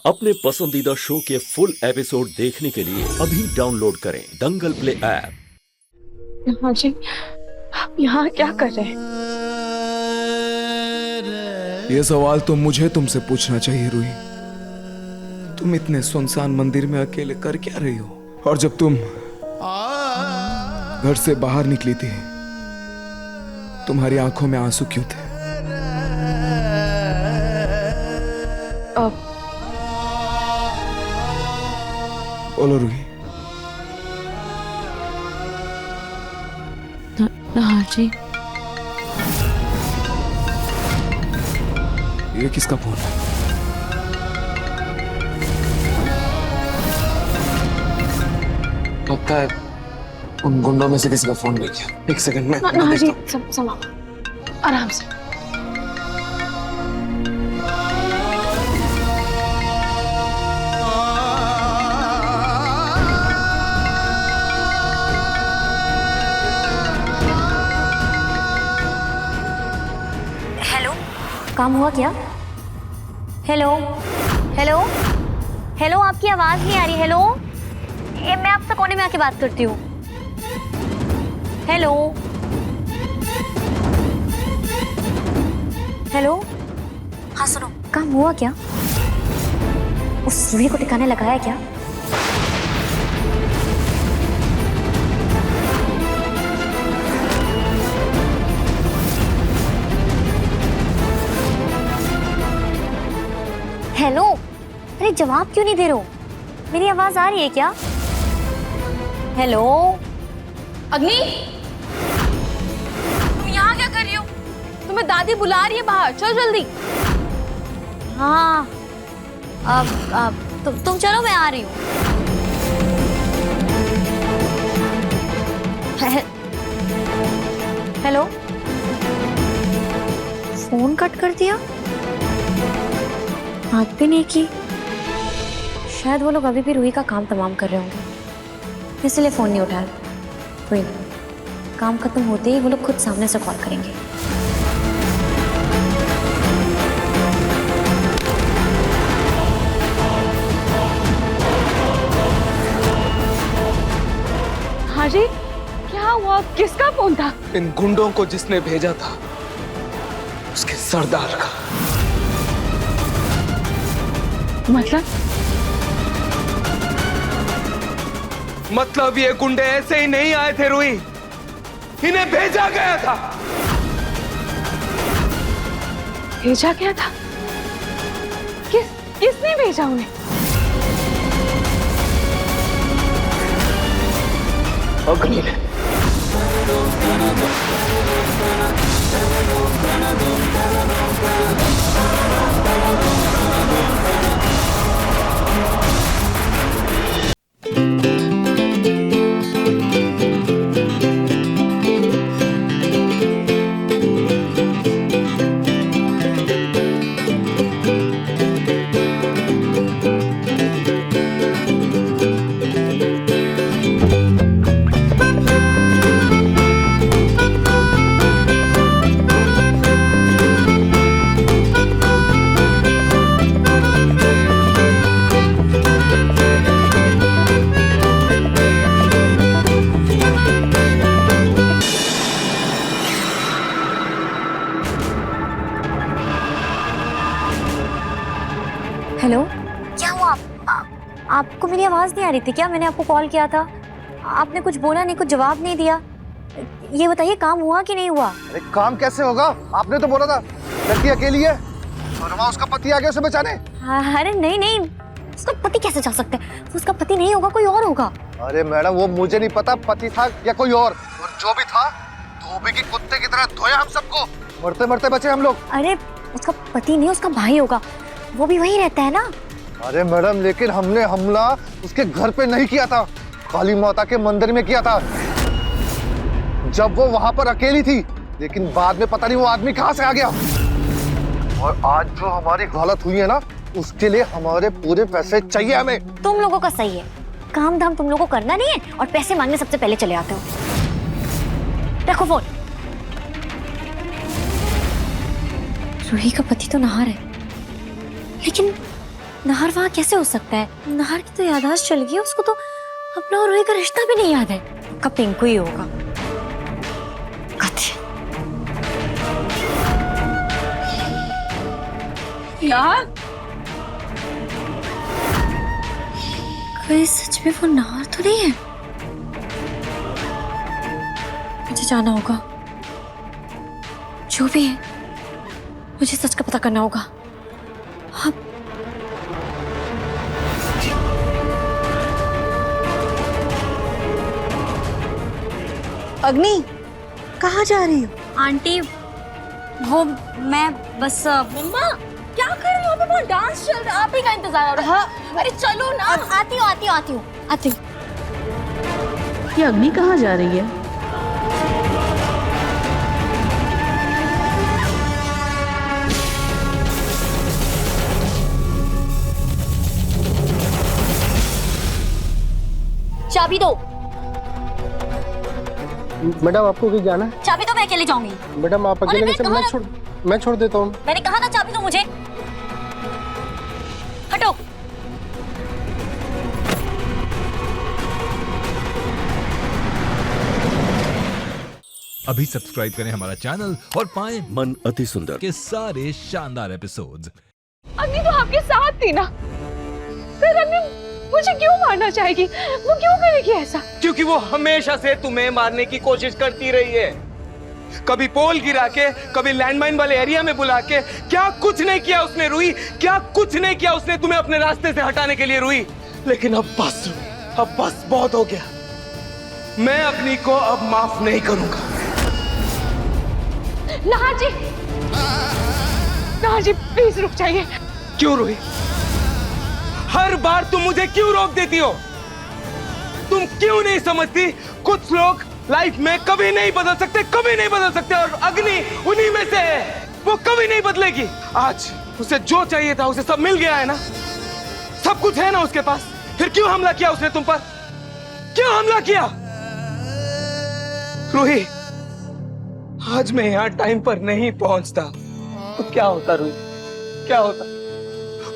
अपने पसंदीदा शो के फुल एपिसोड देखने के लिए अभी डाउनलोड करें दंगल प्ले ऐप। हाँ जी, आप यहाँ क्या कर रहे हैं? ये सवाल तो मुझे तुमसे पूछना चाहिए रूही। तुम इतने सुनसान मंदिर में अकेले कर क्या रही हो? और जब तुम घर से बाहर निकली थी, तुम्हारी आंखों में आंसू क्यों थे? बोलो रूही। हाँ जी। ये किसका फोन है? लगता है उन गुंडों में से किसी का फोन भी किया। एक सेकंड में हाँ जी, संभालो, आराम से। हेलो, काम हुआ क्या? हेलो हेलो हेलो, आपकी आवाज नहीं आ रही। हेलो, ये मैं आपसे कोने में आके बात करती हूँ। हेलो हेलो, हाँ सुनो, काम हुआ क्या? उस रूही को ठिकाने लगाया क्या? हेलो, अरे जवाब क्यों नहीं दे रहे हो? मेरी आवाज आ रही है क्या? हेलो अग्नि, तुम यहाँ क्या कर रही हो? तुम्हें दादी बुला रही है बाहर, चल जल्दी। हाँ, अब तुम चलो, मैं आ रही हूँ। हेलो, फोन कट कर दिया, बात भी नहीं की। शायद वो लोग अभी भी रूही का काम तमाम कर रहे होंगे, इसलिए फोन नहीं उठाया। कोई नहीं, काम खत्म होते ही वो लोग खुद सामने से कॉल करेंगे। हाँ जी, क्या हुआ? किसका फोन था? इन गुंडों को जिसने भेजा था, उसके सरदार का। मतलब ये गुंडे ऐसे ही नहीं आए थे रूही, इन्हें भेजा गया था। भेजा गया था? किसने भेजा उन्हें? अग्नि ने। हेलो, क्या हुआ? आपको मेरी आवाज नहीं आ रही थी क्या? मैंने आपको कॉल किया था, आपने कुछ बोला नहीं, कुछ जवाब नहीं दिया। ये बताइए, काम हुआ कि नहीं हुआ? अरे काम कैसे होगा? आपने तो बोला था लड़की अकेली है और वहाँ उसका पति आ गया उसे बचाने। अरे नहीं नहीं, उसका पति कैसे जा सकता है? उसका पति नहीं होगा, कोई और होगा। अरे मैडम, वो मुझे नहीं पता पति था या कोई और जो भी था धोबी की कुत्ते की तरह धोया हम सबको, मरते मरते बचे हम लोग। अरे उसका पति नहीं, उसका भाई होगा, वो भी वही रहता है ना। अरे मैडम, लेकिन हमने हमला उसके घर पे नहीं किया था, काली माता के मंदिर में किया था, जब वो वहां पर अकेली थी। लेकिन बाद में पता नहीं वो आदमी कहाँ से आ गया। और आज जो हमारी हालत हुई है ना, उसके लिए हमारे पूरे पैसे चाहिए हमें। तुम लोगों का सही है, काम धाम तुम लोगों को करना नहीं है और पैसे मांगने सबसे पहले चले आते हो। रखो फोन। रूही का पति तो नहा रहा है, लेकिन नाहर वहाँ कैसे हो सकता है? नाहर की तो याददाश्त चल गई है, उसको तो अपना और रोही का रिश्ता भी नहीं याद है। कब पिंकू ही होगा। यार कहीं सच में वो नाहर तो नहीं है? मुझे जाना होगा, जो भी है मुझे सच का पता करना होगा। अब अग्नि, कहाँ जा रही हो? आंटी वो मैं बस मम्मा क्या कर रही हो? वहाँ डांस चल रहा है, आप ही का इंतजार हो रहा है। अरे चलो ना। आती हूँ। ये अग्नि कहाँ जा रही है? चाबी दो। मैडम आपको कहीं जाना है? चाबी तो मैं अकेले जाऊंगी। मैडम आप अकेले अरे कैसे? मैं छोड़ देता हूँ। मैंने कहा ना चाबी दो मुझे। हटो। अभी सब्सक्राइब करें हमारा चैनल और पाएं मन अति सुंदर के सारे शानदार एपिसोड्स। अग्नि तो आपके साथ थी ना, फिर अग्नि मुझे क्यों मारना चाहेगी? वो क्यों करेगी ऐसा? क्योंकि वो हमेशा से तुम्हें मारने की कोशिश करती रही है। कभी पोल गिरा के, कभी लैंडमाइन वाले एरिया में बुला के। क्या कुछ नहीं किया उसने रूही, क्या कुछ नहीं किया उसने तुम्हें अपने रास्ते से हटाने के लिए रूही। लेकिन अब बस रूही, अब बस बहुत हो गया। मैं अग्नि को अब माफ नहीं करूंगा। नाहर जी प्लीज रुक जाइए। क्यों रूही? हर बार तुम मुझे क्यों रोक देती हो? तुम क्यों नहीं समझती कुछ लोग लाइफ में कभी नहीं बदल सकते, कभी नहीं बदल सकते, और अग्नि उन्हीं में से है। वो कभी नहीं बदलेगी। आज उसे जो चाहिए था उसे सब मिल गया है ना, सब कुछ है ना उसके पास। फिर क्यों हमला किया उसने तुम पर? क्यों हमला किया? रूही, आज मैं यहाँ टाइम पर नहीं पहुंचता तो क्या होता रूही, क्या होता?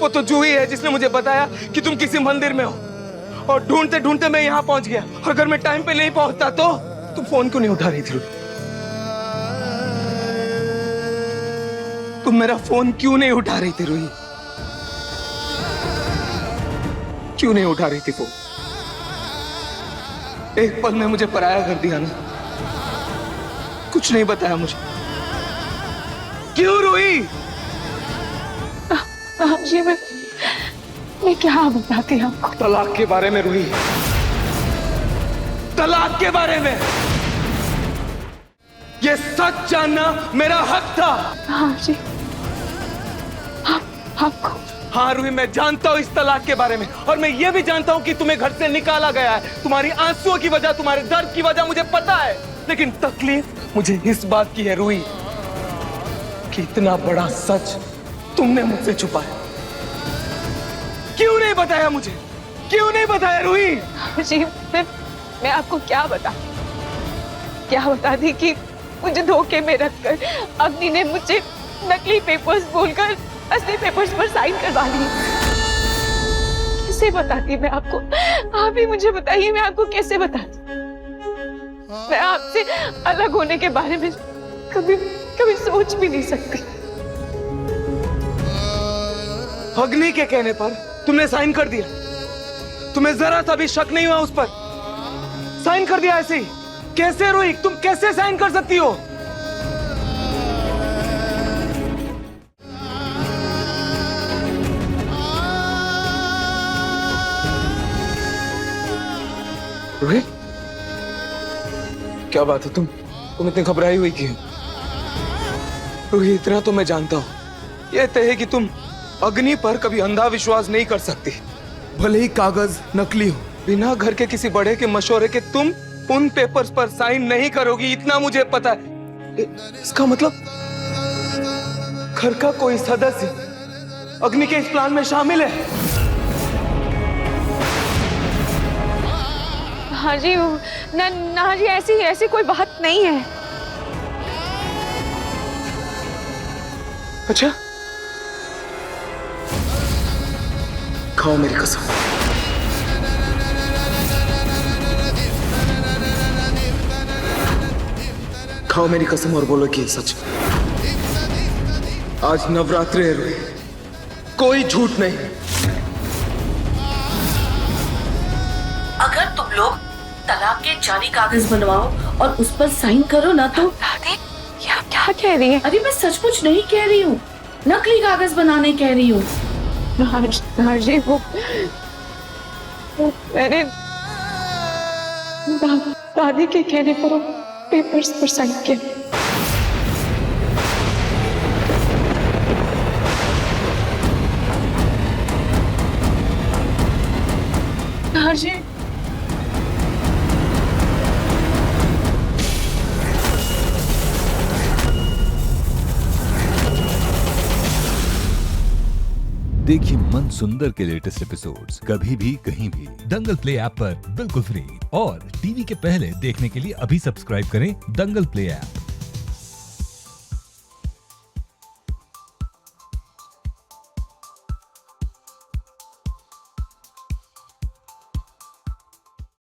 वो तो जूही है जिसने मुझे बताया कि तुम किसी मंदिर में हो, और ढूंढते ढूंढते मैं यहाँ पहुंच गया। और अगर मैं टाइम पे नहीं पहुंचता तो तुम फोन क्यों नहीं उठा रही थी? तुम मेरा फोन क्यों नहीं उठा रही थी रूही? क्यों नहीं उठा रही थी फोन? एक पल में मुझे पराया कर दिया ना, कुछ नहीं बताया मुझे। क्यों रूही? जी मैं क्या बताती आपको? तलाक के बारे में रूही, तलाक के बारे में। ये सच जानना मेरा हक था। हाँ जी, आपको। हाँ रूही, मैं जानता हूँ इस तलाक के बारे में, और मैं ये भी जानता हूँ कि तुम्हें घर से निकाला गया है। तुम्हारी आंसुओं की वजह, तुम्हारे दर्द की वजह मुझे पता है। लेकिन तकलीफ मुझे इस बात की है रूही कि इतना बड़ा सच तुमने मुझसे छुपाया। क्यों नहीं बताया मुझे? क्यों नहीं बताया रूही? जी मैं आपको क्या बता दी कि मुझे धोखे में रखकर अग्नि ने मुझे नकली पेपर्स बोलकर असली पेपर्स पर साइन करवा लिए। कैसे बताती मैं आपको? आप ही मुझे बताइए, मैं आपको कैसे बताती? मैं आपसे अलग होने के बारे में कभी सोच भी नहीं सकती। अग्नि के कहने पर तुमने साइन कर दिया। तुम्हें जरा सा भी शक नहीं हुआ उस पर? साइन कर दिया ऐसे ही? कैसे रूही, तुम कैसे साइन कर सकती हो? रूही, क्या बात है? तुम इतनी घबराई हुई क्यों? रूही, इतना तो मैं जानता हूं, यह तय है कि तुम अग्नि पर कभी अंधा विश्वास नहीं कर सकती। भले ही कागज नकली हो, बिना घर के किसी बड़े के मशवरे के तुम उन पेपर्स पर साइन नहीं करोगी, इतना मुझे पता है। इसका मतलब घर का कोई सदस्य अग्नि के इस प्लान में शामिल है। हाँ जी, ना जी, ऐसी कोई बात नहीं है। अच्छा, खाओ मेरी कसम। खाओ मेरी कसम और बोलो कि ये सच है। आज नवरात्रि है रोही, कोई झूठ नहीं। अगर तुम लोग तलाक के जाली कागज बनवाओ और उस पर साइन करो ना तो। दादी, ये आप क्या कह रही हैं? अरे मैं सचमुच नहीं कह रही हूँ, नकली कागज बनाने कह रही हूँ। जी वो मैंने दादी के कहने पर पेपर्स पर साइन किया। जी देखिए मन सुंदर के लेटेस्ट एपिसोड्स कभी भी कहीं भी दंगल प्ले ऐप पर बिल्कुल फ्री और टीवी के पहले देखने के लिए अभी सब्सक्राइब करें दंगल प्ले ऐप।